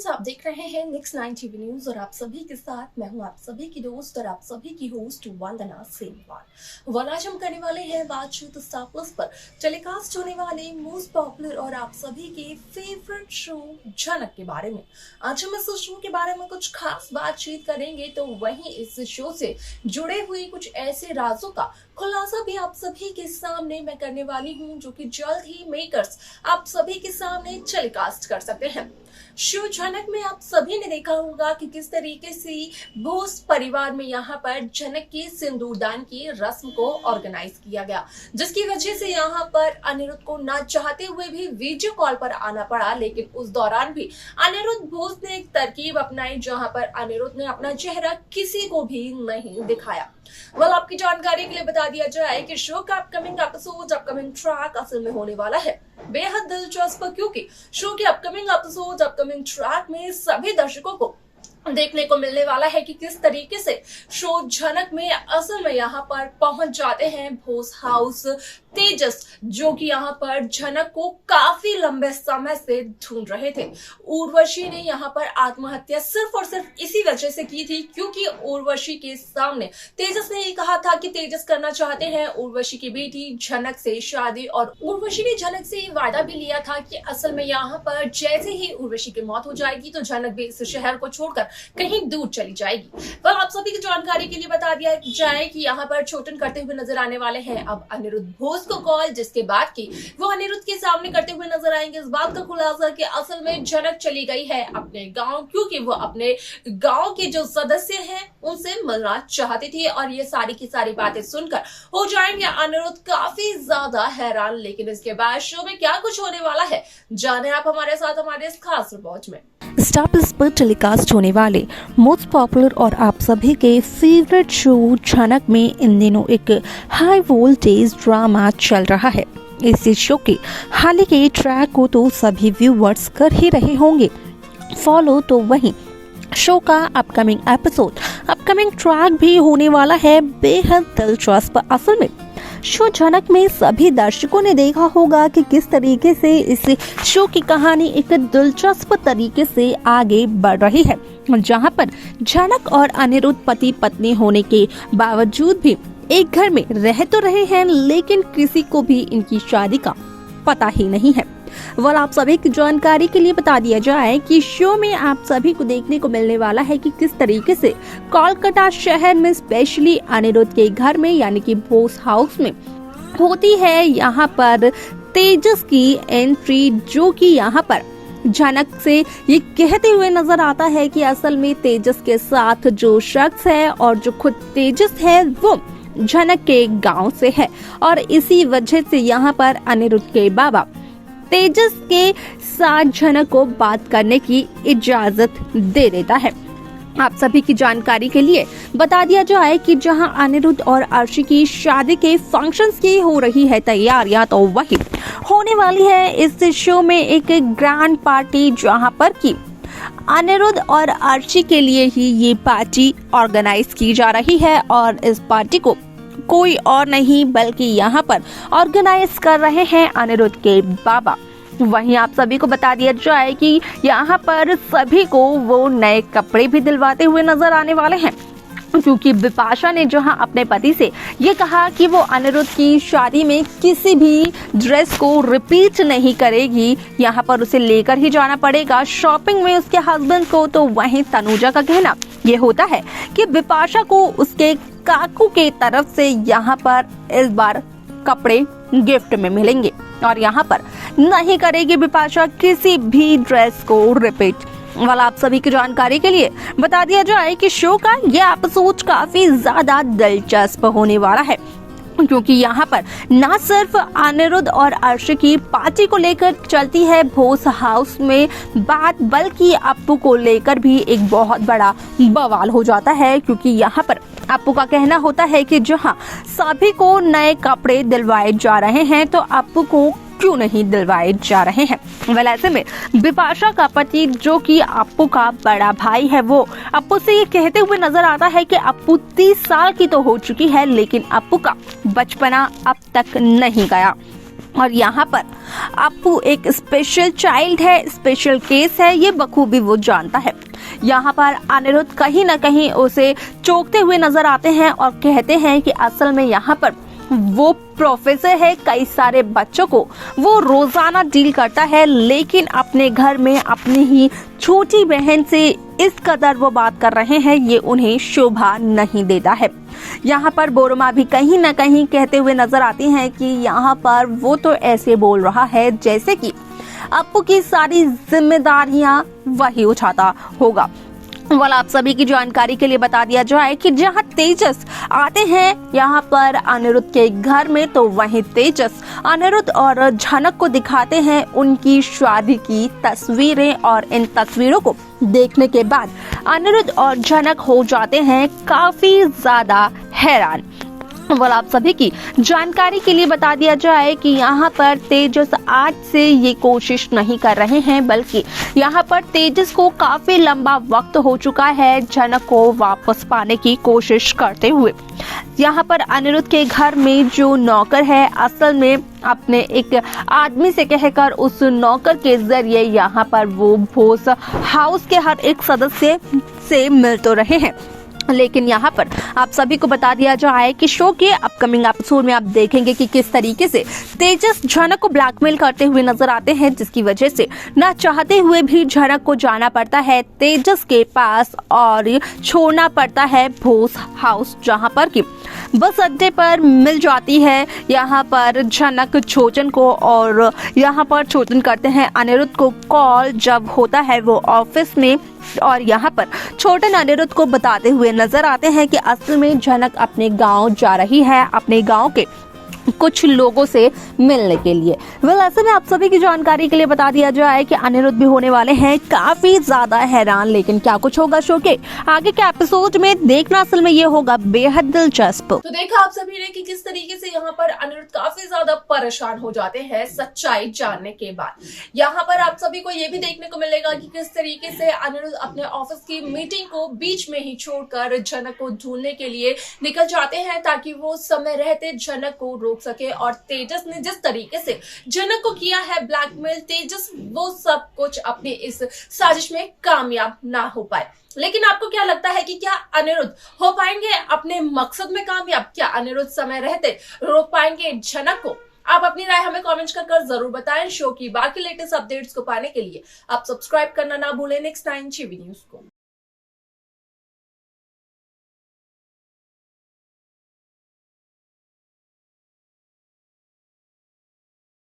Friends, आप देख रहे हैं नेक्स्ट 9 टीवी न्यूज और आप सभी के साथ मैं हूं आप सभी की दोस्त और आप सभी की होस्ट वंदना सेमवाल। आज हम करने वाले हैं बातचीत स्टार प्लस पर टेलीकास्ट होने वाले मोस्ट पॉपुलर और आप सभी के फेवरेट शो झनक के बारे में। आज हम इस शो के बारे में कुछ खास बातचीत करेंगे, तो वहीं इस शो से जुड़े हुए कुछ ऐसे राजों का खुलासा भी आप सभी के सामने मैं करने वाली हूं, जो कि जल्द ही मेकर्स आप सभी के सामने टेलीकास्ट कर सकते हैं। शो झनक में आप सभी ने देखा होगा कि किस तरीके से बोस परिवार में यहाँ पर झनक के सिंदूरदान की रस्म को ऑर्गेनाइज किया गया, जिसकी वजह से यहाँ पर अनिरुद्ध को ना चाहते हुए भी वीडियो कॉल पर आना पड़ा। लेकिन उस दौरान भी अनिरुद्ध बोस ने एक तरकीब अपनाई, जहाँ पर अनिरुद्ध ने अपना चेहरा किसी को भी नहीं दिखाया। आपकी जानकारी के लिए बता दिया जाए कि शो का अपकमिंग एपिसोड, अपकमिंग ट्रैक असल में होने वाला है बेहद दिलचस्प, क्योंकि शो के अपकमिंग एपिसोड, अपकमिंग ट्रैक में सभी दर्शकों को देखने को मिलने वाला है कि किस तरीके से शो झनक में असल में यहाँ पर पहुंच जाते हैं भोस हाउस तेजस, जो कि यहाँ पर झनक को काफी लंबे समय से ढूंढ रहे थे। उर्वशी ने यहाँ पर आत्महत्या सिर्फ और सिर्फ इसी वजह से की थी क्योंकि उर्वशी के सामने तेजस ने ये कहा था कि तेजस करना चाहते हैं उर्वशी की बेटी झनक से शादी, और उर्वशी ने झनक से ये वादा भी लिया था कि असल में यहाँ पर जैसे ही उर्वशी की मौत हो जाएगी तो झनक भी इस शहर को छोड़कर कहीं दूर चली जाएगी। आप सभी की जानकारी के लिए बता दिया जाए कि यहाँ पर छोटन करते हुए नजर आने वाले हैं अब अनिरुद्ध बोस को कॉल, जिसके बाद की वो अनिरुद्ध के सामने करते हुए नजर आएंगे इस बात का खुलासा कि असल में झनक चली गई है अपने गांव, क्योंकि वो अपने गांव के जो सदस्य हैं उनसे मिलना चाहती थी। और ये सारी की सारी बातें सुनकर हो जाएंगे अनिरुद्ध काफी ज्यादा हैरान। लेकिन इसके बाद शो में क्या कुछ होने वाला है, जाने आप हमारे साथ हमारे इस खास रिपोर्ट में। स्टार प्लस पर टेलीकास्ट होने वाले मोस्ट पॉपुलर और आप सभी के फेवरेट शो झनक में इन दिनों एक हाई वोल्टेज ड्रामा चल रहा है। इस शो के हाल के ट्रैक को तो सभी व्यूअर्स कर ही रहे होंगे फॉलो, तो वहीं शो का अपकमिंग एपिसोड, अपकमिंग ट्रैक भी होने वाला है बेहद दिलचस्प। असल में शो झनक में सभी दर्शकों ने देखा होगा कि किस तरीके से इस शो की कहानी एक दिलचस्प तरीके से आगे बढ़ रही है, जहां पर झनक और अनिरुद्ध पति पत्नी होने के बावजूद भी एक घर में रह तो रहे हैं, लेकिन किसी को भी इनकी शादी का पता ही नहीं है। आप सभी की जानकारी के लिए बता दिया जाए कि शो में आप सभी को देखने को मिलने वाला है कि किस तरीके से कोलकाता शहर में स्पेशली अनिरुद्ध के घर में यानी कि बोस हाउस में होती है यहाँ पर तेजस की एंट्री, जो कि यहाँ पर झनक से ये कहते हुए नजर आता है कि असल में तेजस के साथ जो शख्स है और जो खुद तेजस है वो झनक के गांव से है, और इसी वजह से यहाँ पर अनिरुद्ध के बाबा तेजस के साथ झनक को बात करने की इजाजत दे देता है। आप सभी की जानकारी के लिए बता दिया जाए कि जहां अनिरुद्ध और अर्शी की शादी के फंक्शंस की हो रही है तैयारियां, तो वही होने वाली है इस शो में एक ग्रैंड पार्टी, जहां पर की अनिरुद्ध और अर्शी के लिए ही ये पार्टी ऑर्गेनाइज की जा रही है, और इस पार्टी को कोई और नहीं बल्कि यहाँ पर ऑर्गेनाइज कर रहे हैं अनिरुद्ध के बाबा। वहीं आप सभी को बता दिया जाए कि यहाँ पर सभी को वो नए कपड़े भी दिलवाते हुए नजर आने वाले हैं, क्योंकि बिपाशा ने जहां अपने पति से ये कहा कि वो अनिरुद्ध की शादी में किसी भी ड्रेस को रिपीट नहीं करेगी, यहाँ पर उसे लेकर ही जाना पड़ेगा शॉपिंग में उसके हस्बैंड को। तो वहीं तनुजा का कहना ये होता है कि बिपाशा को उसके काकू के तरफ से यहाँ पर इस बार कपड़े गिफ्ट में मिलेंगे, और यहाँ पर नहीं करेगी बिपाशा किसी भी ड्रेस को रिपीट। आप सभी की जानकारी के लिए बता दिया जाए कि शो का यह एपिसोड काफी ज्यादा दिलचस्प होने वाला है, क्योंकि यहाँ पर न सिर्फ अनिरुद्ध और अर्शी की पार्टी को लेकर चलती है भोस हाउस में बात, बल्कि अप्पू को लेकर भी एक बहुत बड़ा बवाल हो जाता है, क्योंकि यहाँ पर अप्पू का कहना होता है कि जहाँ सभी को नए कपड़े दिलवाए जा रहे हैं तो अप्पू को क्यों नहीं दिलवाए जा रहे हैं। ऐसे में बिपाशा का पति, जो कि अप्पू का बड़ा भाई है, वो अप्पू से ये कहते हुए नजर आता है कि अप्पू 30 साल की तो हो चुकी है, लेकिन अप्पू का बचपना अब तक नहीं गया। और यहाँ पर अप्पू एक स्पेशल चाइल्ड है, स्पेशल केस है, ये बखूबी वो जानता है। यहाँ पर अनिरुद्ध कहीं ना कहीं उसे चौंकते हुए नजर आते हैं और कहते हैं कि असल में यहाँ पर वो प्रोफेसर है, कई सारे बच्चों को वो रोजाना डील करता है, लेकिन अपने घर में अपनी ही छोटी बहन से इस कदर वो बात कर रहे हैं, ये उन्हें शोभा नहीं देता है। यहाँ पर बोरोमा भी कहीं ना कहीं कहते हुए नजर आती हैं कि यहाँ पर वो तो ऐसे बोल रहा है जैसे कि अप्पू की सारी जिम्मेदारियां वही उठाता होगा। वाला आप सभी की जानकारी के लिए बता दिया जाए कि जहां तेजस आते हैं यहाँ पर अनिरुद्ध के घर में, तो वहीं तेजस अनिरुद्ध और झनक को दिखाते हैं उनकी शादी की तस्वीरें, और इन तस्वीरों को देखने के बाद अनिरुद्ध और झनक हो जाते हैं काफी ज्यादा हैरान। वाला आप सभी की जानकारी के लिए बता दिया जाए कि यहाँ पर तेजस आज से ये कोशिश नहीं कर रहे हैं, बल्कि यहाँ पर तेजस को काफी लंबा वक्त हो चुका है झनक को वापस पाने की कोशिश करते हुए। यहाँ पर अनिरुद्ध के घर में जो नौकर है, असल में अपने एक आदमी से कहकर उस नौकर के जरिए यहाँ पर वो भोस हाउस के हर एक सदस्य से मिल तो रहे हैं, लेकिन यहाँ पर आप सभी को बता दिया जाए कि शो के अपकमिंग एपिसोड में आप देखेंगे कि किस तरीके से तेजस झनक को ब्लैकमेल करते हुए नजर आते हैं, जिसकी वजह से ना चाहते हुए भी झनक को जाना पड़ता है तेजस के पास और छोड़ना पड़ता है भोस हाउस, जहाँ पर कि बस अड्डे पर मिल जाती है यहाँ पर झनक छोटन को, और यहाँ पर छोटन करते हैं अनिरुद्ध को कॉल जब होता है वो ऑफिस में, और यहाँ पर छोटन अनिरुद्ध को बताते हुए नजर आते हैं कि असल में झनक अपने गांव जा रही है, अपने गांव के कुछ लोगों से मिलने के लिए। ऐसे में आप सभी की जानकारी के लिए बता दिया जाए कि अनिरुद्ध भी होने वाले हैं काफी ज्यादा हैरान, लेकिन क्या कुछ होगा शो के आगे के एपिसोड में देखना असल में ये होगा बेहद दिलचस्प। तो देखा आप सभी ने कि किस तरीके से यहाँ पर अनिरुद्ध काफी ज्यादा परेशान हो जाते हैं सच्चाई जानने के बाद। यहाँ पर आप सभी को ये भी देखने को मिलेगा कि किस तरीके से अनिरुद्ध अपने ऑफिस की मीटिंग को बीच में ही छोड़कर झनक को ढूंढने के लिए निकल जाते हैं, ताकि वो समय रहते झनक को रोक सके। और तेजस ने जिस तरीके से झनक को किया है ब्लैकमेल, तेजस वो सब कुछ अपनी इस साजिश में कामयाब ना हो पाए। लेकिन आपको क्या लगता है कि क्या अनिरुद्ध हो पाएंगे अपने मकसद में कामयाब? क्या अनिरुद्ध समय रहते रोक पाएंगे झनक को? आप अपनी राय हमें कमेंट कर जरूर बताएं। शो की बाकी लेटेस्ट अपडेट्स को पाने के लिए आप सब्सक्राइब करना ना भूलें नेक्स्ट 9 टीवी न्यूज को।